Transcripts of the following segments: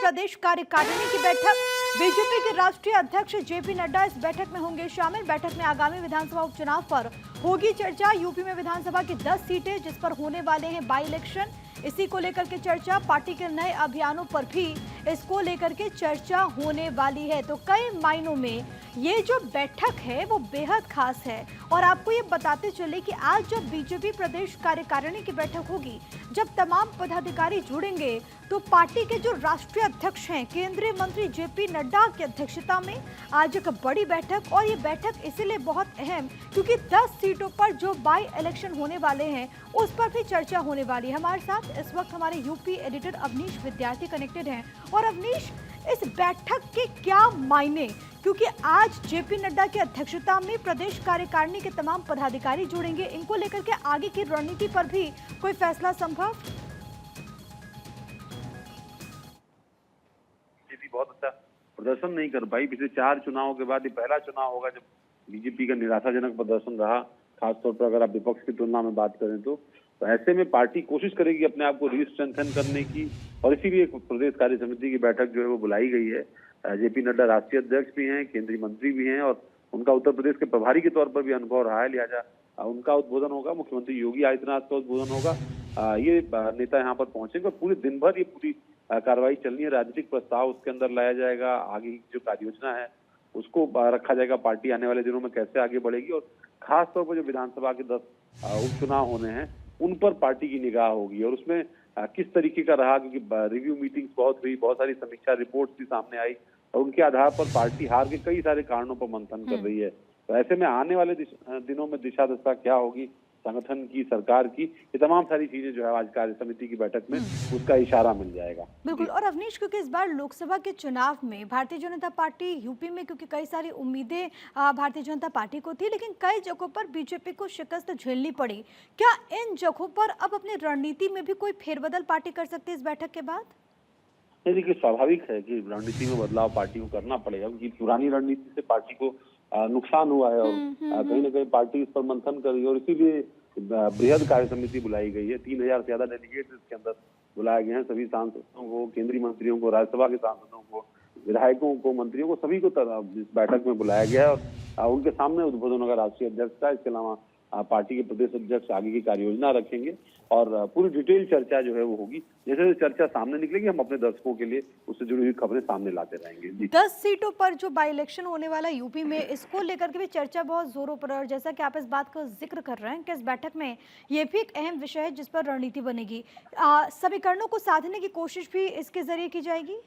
प्रदेश कार्यकारिणी की बैठक। बीजेपी के राष्ट्रीय अध्यक्ष जेपी नड्डा इस बैठक में होंगे शामिल। बैठक में आगामी विधानसभा उपचुनाव पर होगी चर्चा। यूपी में विधानसभा की 10 सीटें जिस पर होने वाले हैं बाई इलेक्शन, इसी को लेकर के चर्चा। पार्टी के नए अभियानों पर भी इसको लेकर के चर्चा होने वाली है। तो कई मायनों में ये जो बैठक है वो बेहद खास है। और आपको ये बताते चले कि आज जब बीजेपी प्रदेश कार्यकारिणी की बैठक होगी, जब तमाम पदाधिकारी जुड़ेंगे, तो पार्टी के जो राष्ट्रीय अध्यक्ष हैं केंद्रीय मंत्री जेपी नड्डा की अध्यक्षता में आज एक बड़ी बैठक। और ये बैठक इसीलिए बहुत अहम क्योंकि 10 सीटों पर जो बाई इलेक्शन होने वाले हैं उस पर भी चर्चा होने वाली है। हमारे साथ इस वक्त हमारे यूपी एडिटर अवनीश विद्यार्थी कनेक्टेड हैं। और अवनीश, इस बैठक के क्या मायने, क्योंकि आज जेपी नड्डा की अध्यक्षता में प्रदेश कार्यकारिणी के तमाम पदाधिकारी जुड़ेंगे, इनको लेकर के आगे की रणनीति पर भी कोई फैसला संभव? बहुत अच्छा प्रदर्शन नहीं कर पाई। पिछले 4 चुनावों के बाद ये पहला चुनाव होगा जब बीजेपी का निराशाजनक प्रदर्शन रहा, खासतौर पर अगर आप विपक्ष की तुलना में बात करें तो ऐसे में पार्टी कोशिश करेगी अपने आप को रीस्ट्रेंथन करने की, और इसीलिए एक प्रदेश कार्य समिति की बैठक जो है वो बुलाई गई है। जेपी नड्डा राष्ट्रीय अध्यक्ष भी हैं, केंद्रीय मंत्री भी हैं, और उनका उत्तर प्रदेश के प्रभारी के तौर पर भी अनुभव रहा है, लिहाजा उनका उद्बोधन होगा। मुख्यमंत्री योगी आदित्यनाथ का उद्बोधन होगा। ये नेता यहाँ पर पहुंचेंगे और पूरे दिन भर ये पूरी कार्रवाई चलनी है। राजनीतिक प्रस्ताव उसके अंदर लाया जाएगा, आगे की जो कार्य योजना है उसको रखा जाएगा, पार्टी आने वाले दिनों में कैसे आगे बढ़ेगी, और खास तौर पर जो विधानसभा के 10 उपचुनाव होने हैं उन पर पार्टी की निगाह होगी। और उसमें किस तरीके का रहा, क्योंकि रिव्यू मीटिंग्स बहुत हुई, बहुत सारी समीक्षा रिपोर्ट भी सामने आई, और उनके आधार पर पार्टी हार के कई सारे कारणों पर मंथन कर रही है। तो ऐसे में आने वाले दिनों में दिशा दशा क्या होगी संगठन की, सरकार की, ये तमाम सारी चीजें जो है आज कार्य समिति की बैठक में उसका इशारा मिल जाएगा। बिल्कुल। और अवनीश, क्योंकि इस बार लोकसभा के चुनाव में भारतीय जनता पार्टी यूपी में, क्योंकि कई सारी उम्मीदें भारतीय जनता पार्टी को थी, लेकिन कई जगहों पर बीजेपी को शिकस्त झेलनी पड़ी। क्या इन जगहों पर अब अपनी रणनीति में भी कोई फेरबदल पार्टी कर सकती है इस बैठक के बाद? देखिए, स्वाभाविक है कि रणनीति में बदलाव पार्टी को करना पड़ेगा, क्योंकि पुरानी रणनीति से पार्टी को नुकसान हुआ है, और कहीं ना कहीं पार्टी इस पर मंथन कर रही है, और इसीलिए बृहद कार्य समिति बुलाई गई है। 3000 से ज्यादा डेलीगेट्स इसके अंदर बुलाए गए हैं। सभी सांसदों को, केंद्रीय मंत्रियों को, राज्यसभा के सांसदों को, विधायकों को, मंत्रियों को, सभी को इस बैठक में बुलाया गया है, और उनके सामने उद्बोधन होगा राष्ट्रीय अध्यक्ष का। इसके अलावा पार्टी के प्रदेश अध्यक्ष आगे की कार्य योजना रखेंगे, और पूरी डिटेल चर्चा जो है वो होगी। जैसे जैसे चर्चा सामने निकलेगी हम अपने दर्शकों के लिए उससे जुड़ी हुई खबरें सामने लाते रहेंगे। 10 सीटों पर जो बाई इलेक्शन होने वाला यूपी में, इसको लेकर के भी चर्चा बहुत जोरों पर है। और जैसा कि आप इस बात का जिक्र कर रहे हैं कि इस बैठक में ये भी एक अहम विषय है जिस पर रणनीति बनेगी। समीकरणों को साधने की कोशिश भी इसके जरिए की जाएगी।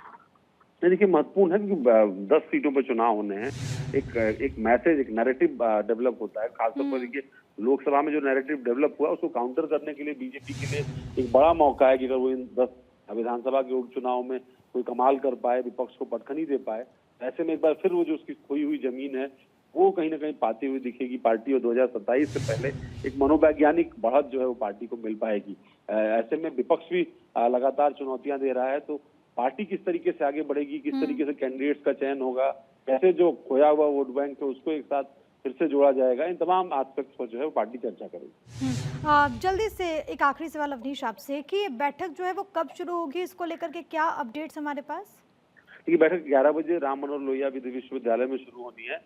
देखिए, महत्वपूर्ण है क्योंकि 10 सीटों पर चुनाव होने हैं। एक मैसेज, एक नैरेटिव डेवलप होता है। खासतौर पर देखिए, लोकसभा में जो नैरेटिव डेवलप हुआ उसको काउंटर करने के लिए बीजेपी के लिए एक बड़ा मौका है कि अगर वो इन 10 विधानसभा के उपचुनाव में कोई कमाल कर पाए, विपक्ष को पटखनी दे पाए, ऐसे में एक बार फिर वो जो उसकी खोई हुई जमीन है वो कहीं ना कहीं पाती हुई दिखेगी पार्टी, और 2027 से पहले एक मनोवैज्ञानिक बढ़त जो है वो पार्टी को मिल पाएगी। ऐसे में विपक्ष भी लगातार चुनौतियां दे रहा है, तो पार्टी किस तरीके से आगे बढ़ेगी, किस तरीके से कैंडिडेट्स का चयन होगा, कैसे जो खोया हुआ वोट बैंक है उसको एक साथ फिर से जोड़ा जाएगा, इन तमाम एस्पेक्ट्स पर जो है वो पार्टी चर्चा करेगी। जल्दी से एक आखिरी सवाल अवनीश आपसे कि ये बैठक जो है वो कब शुरू होगी, इसको लेकर के क्या अपडेट्स हमारे पास? ये बैठक 11 बजे राम मनोहर लोहिया विधि विश्वविद्यालय में शुरू होनी है।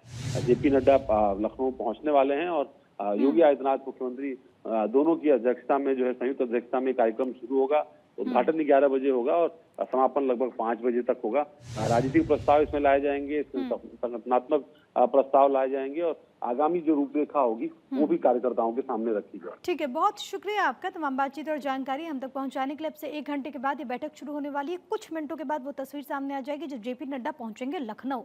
जेपी नड्डा लखनऊ पहुंचने वाले हैं, और योगी आदित्यनाथ मुख्यमंत्री दोनों की अध्यक्षता में जो है संयुक्त अध्यक्षता में कार्यक्रम शुरू होगा। उद्घाटन 11 बजे होगा और समापन लगभग 5 बजे तक होगा। राजनीतिक प्रस्ताव इसमें लाए जाएंगे, संगठनात्मक प्रस्ताव लाए जाएंगे, और आगामी जो रूपरेखा होगी वो भी कार्यकर्ताओं के सामने रखी जाएगी। ठीक है, बहुत शुक्रिया आपका तमाम बातचीत और जानकारी हम तक पहुंचाने के लिए। अब से 1 घंटे के बाद ये बैठक शुरू होने वाली है। कुछ मिनटों के बाद वो तस्वीर सामने आ जाएगी जब जेपी नड्डा पहुंचेंगे लखनऊ।